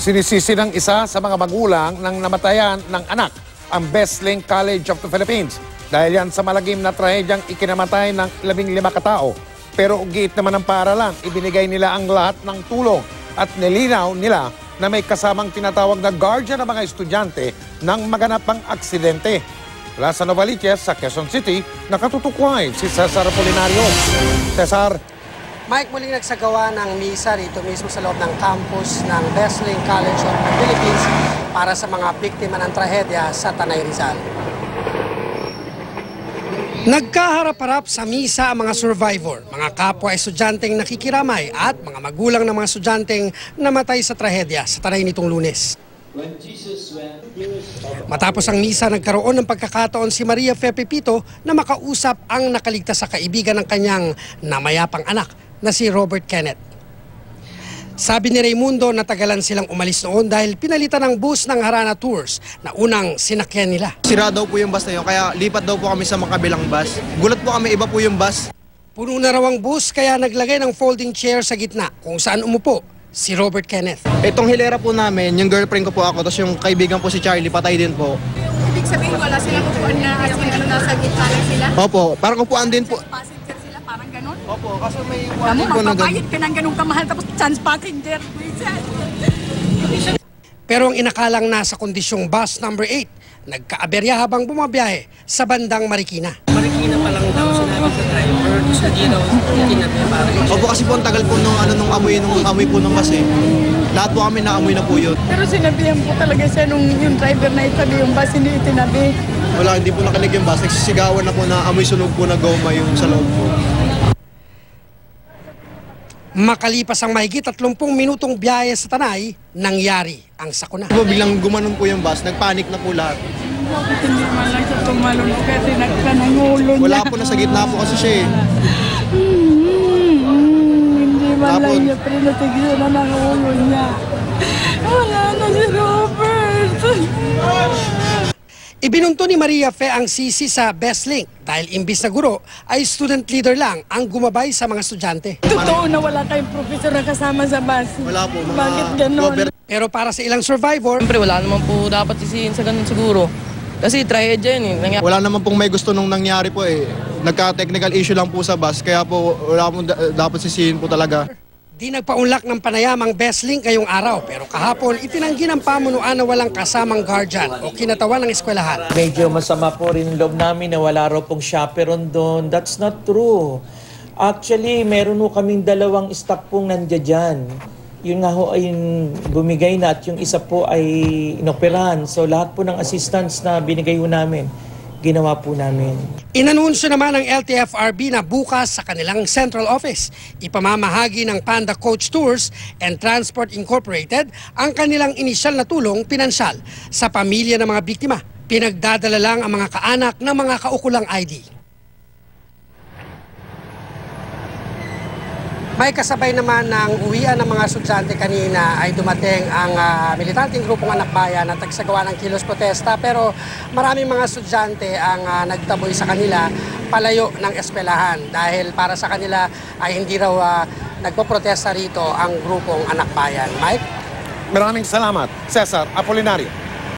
Sinisisi ng isa sa mga magulang ng namatayan ng anak ang Besling College of the Philippines dahil yan sa malagim na trahedyang ikinamatay ng 15 katao. Pero giit naman ng paaralan, ibinigay nila ang lahat ng tulong at nilinaw nila na may kasamang tinatawag na guardian ng mga estudyante nang maganap ang aksidente. Mula sa Novaliches sa Quezon City, nakatutukway si Cesar Apolinario. Cesar. Mike, muling nagsagawa ng misa rito mismo sa loob ng campus ng Besling College of the Philippines para sa mga biktima ng trahedya sa Tanay Rizal. Nagkaharap-harap sa misa ang mga survivor, mga kapwa estudyanteng nakikiramay at mga magulang ng mga estudyanteng namatay sa trahedya sa Tanay nitong Lunes. Matapos ang misa, nagkaroon ng pagkakataon si Maria Fe Pepito na makausap ang nakaligtas sa kaibigan ng kanyang namayapang anak na si Robert Kenneth. Sabi ni Raimundo na tagalan silang umalis noon dahil pinalitan ng bus ng Harana Tours na unang sinakyan nila. Sira daw po yung bus na yun, kaya lipat daw po kami sa makabilang bus. Gulat po kami, iba po yung bus. Puno na raw ang bus kaya naglagay ng folding chair sa gitna kung saan umupo si Robert Kenneth. Itong hilera po namin, yung girlfriend ko po ako, tapos yung kaibigan po si Charlie, patay din po. Ibig sabihin wala silang upuan na as in nasa gitna lang sila? Opo, parang upuan din po. Passenger sila, parang ganun? Opo, kasi may Alam upuan mo, din po na magpapayit ka ng ganun kamahal tapos chance passenger. Pero ang inakalang nasa kondisyong bus number 8, nagkaaberya habang bumabiyahe sa bandang Marikina. Marikina pa lang daw sinabi sa driver, sa ginaw, kinabiyabari. Opo, kasi po ang tagal po nung amoy po ng bus eh. Lahat po kami naamoy na po yun. Pero sinabihan po talaga siya nung yung driver na itabi yung bus, hindi itinabi. Wala, hindi po nakinig yung bus. Nagsisigawan na po na amoy sunog po na goma yung sa loob po. Makalipas ang mahigit 30 minutong biyahe sa Tanay, nangyari ang sakuna. Biglang gumanon po yung bus, nagpanik na po lahat. Bakit hindi man lang siya tumalon kasi nagkanangulo niya. Wala po, nasa gitna po kasi siya eh. Hindi man lang niya pinatigyan na ng ulo niya. Wala na si Robert. Ibinunto ni Maria Fe ang sisi sa Besling dahil imbis na guro ay student leader lang ang gumabay sa mga estudyante. Totoo na wala kayong professor na kasama sa bus. Wala po. Bakit ganon? Pero para sa ilang survivor, Siyempre wala naman po dapat sisihin sa ganun siguro. Kasi trahedya yun eh. Wala naman pong may gusto nung nangyari po eh. Nagka-technical issue lang po sa bus, kaya po wala pong dapat sisihin po talaga. di nagpaunlak ng panayam ang Besling ngayong araw pero kahapon itinanggi ng pamunuan na walang kasamang guardian o kinatawan ng eskwelahan. Medyo masama po rin loob namin na wala raw pong chaperon doon. That's not true. Actually, meron ho kaming dalawang staff pong nandiyan dyan. Yun nga ho ay bumigay na at yung isa po ay inoperahan. So lahat po ng assistance na binigay ho namin, ginawa po namin. Inanunsyo naman ng LTFRB na bukas sa kanilang central office, ipamamahagi ng Panda Coach Tours and Transport Incorporated ang kanilang inisyal na tulong pinansyal sa pamilya ng mga biktima. Pinagdadala lang ang mga kaanak ng mga kaukulang ID. May kasabay naman ng uwian ng mga estudyante kanina ay dumating ang militanteng grupong Anak Bayan na tagsagawa ng kilos protesta pero maraming mga estudyante ang nagtaboy sa kanila palayo ng eskwelahan dahil para sa kanila ay hindi raw nagpoprotesta rito ang grupong Anak Bayan. Mike? Maraming salamat, Cesar Apolinario.